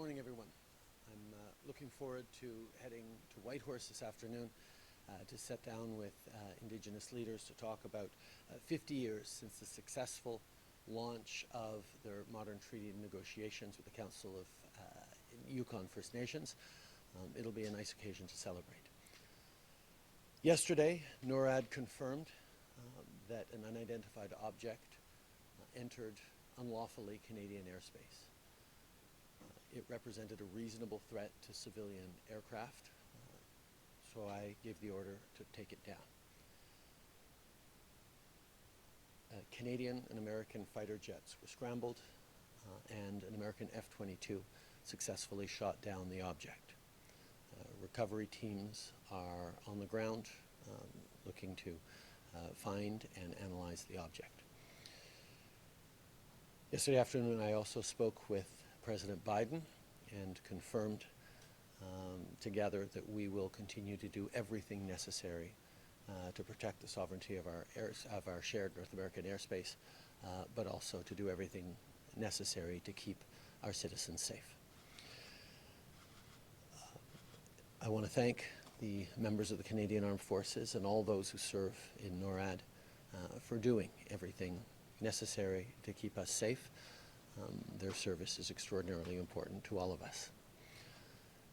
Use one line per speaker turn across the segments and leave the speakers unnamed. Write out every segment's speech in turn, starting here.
morning, everyone. I'm looking forward to heading to Whitehorse this afternoon to sit down with Indigenous leaders to talk about 50 years since the successful launch of their modern treaty negotiations with the Council of Yukon First Nations. It'll be a nice occasion to celebrate. Yesterday, NORAD confirmed that an unidentified object entered unlawfully Canadian airspace. It represented a reasonable threat to civilian aircraft, so I gave the order to take it down. Canadian and American fighter jets were scrambled, and an American F-22 successfully shot down the object. Recovery teams are on the ground looking to find and analyze the object. Yesterday afternoon, I also spoke with President Biden and confirmed together that we will continue to do everything necessary to protect the sovereignty of our shared North American airspace, but also to do everything necessary to keep our citizens safe. I want to thank the members of the Canadian Armed Forces and all those who serve in NORAD for doing everything necessary to keep us safe. Their service is extraordinarily important to all of us.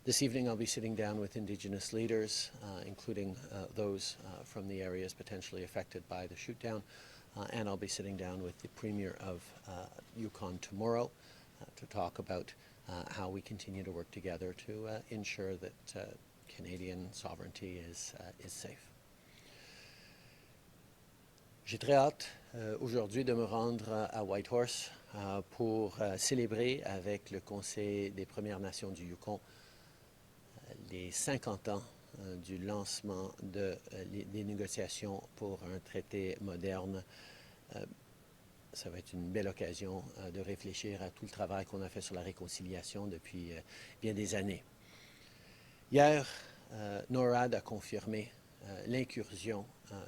This evening I'll be sitting down with Indigenous leaders, including those from the areas potentially affected by the shootdown, and I'll be sitting down with the Premier of Yukon tomorrow to talk about how we continue to work together to ensure that Canadian sovereignty is safe. J'ai très hâte aujourd'hui de me rendre à Whitehorse pour célébrer avec le Conseil des Premières Nations du Yukon les 50 ans du lancement des négociations pour un traité moderne. Ça va être une belle occasion de réfléchir à tout le travail qu'on a fait sur la réconciliation depuis bien des années. Hier, NORAD a confirmé l'incursion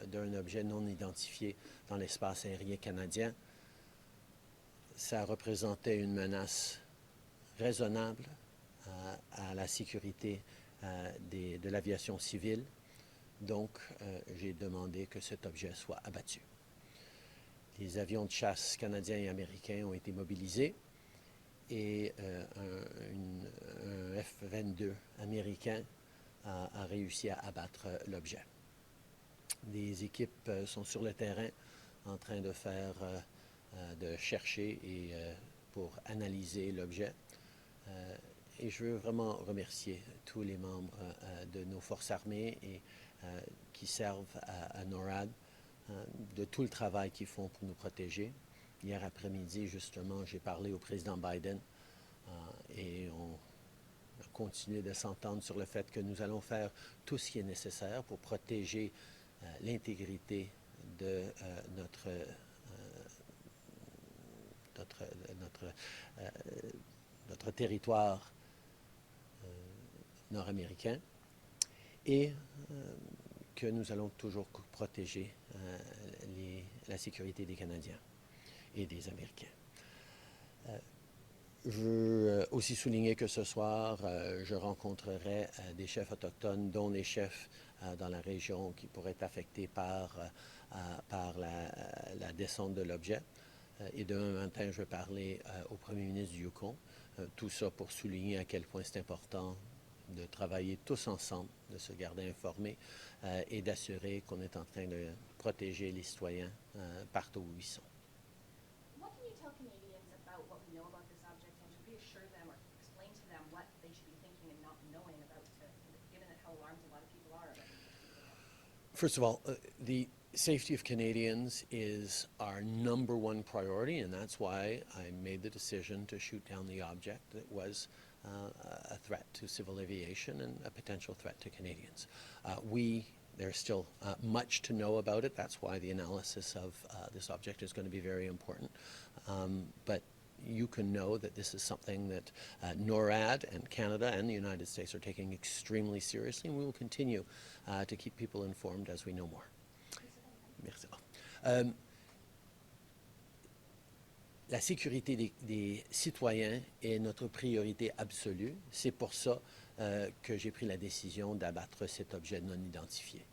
d'un objet non identifié dans l'espace aérien canadien. Ça représentait une menace raisonnable à la sécurité de l'aviation civile. Donc, j'ai demandé que cet objet soit abattu. Les avions de chasse canadiens et américains ont été mobilisés et un F-22 américain a réussi à abattre l'objet. Des équipes sont sur le terrain en train de chercher et pour analyser l'objet. Et je veux vraiment remercier tous les membres de nos forces armées et qui servent à NORAD de tout le travail qu'ils font pour nous protéger. Hier après-midi, justement, j'ai parlé au président Biden et on a continué de s'entendre sur le fait que nous allons faire tout ce qui est nécessaire pour protéger l'intégrité de notre territoire nord-américain et que nous allons toujours protéger la sécurité des Canadiens et des Américains. Je veux aussi souligner que ce soir, je rencontrerai des chefs autochtones, dont les chefs dans la région qui pourraient être affectés par la descente de l'objet. Et demain matin, je vais parler au premier ministre du Yukon. Tout ça pour souligner à quel point c'est important de travailler tous ensemble, de se garder informés et d'assurer qu'on est en train de protéger les citoyens partout où ils sont.
What can you tell Canadians about what we know about this object and to reassure them or explain to them what they should be thinking and not knowing about, given how alarmed a lot of people are about it?
First of all, the safety of Canadians is our number one priority, and that's why I made the decision to shoot down the object that was a threat to civil aviation and a potential threat to Canadians. There's still much to know about it. That's why the analysis of this object is going to be very important. But you can know that this is something that NORAD and Canada and the United States are taking extremely seriously, and we will continue to keep people informed as we know more. Merci. la sécurité des citoyens est notre priorité absolue. C'est pour ça que j'ai pris la décision d'abattre cet objet non identifié.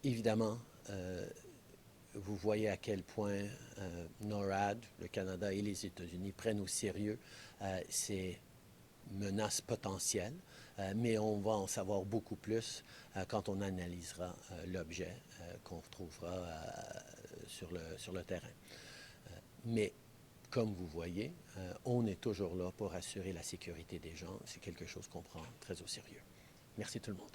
Évidemment, vous voyez à quel point NORAD, le Canada et les États-Unis prennent au sérieux ces menaces potentielles, mais on va en savoir beaucoup plus quand on analysera l'objet qu'on retrouvera sur le terrain. Mais comme vous voyez, on est toujours là pour assurer la sécurité des gens. C'est quelque chose qu'on prend très au sérieux. Merci tout le monde.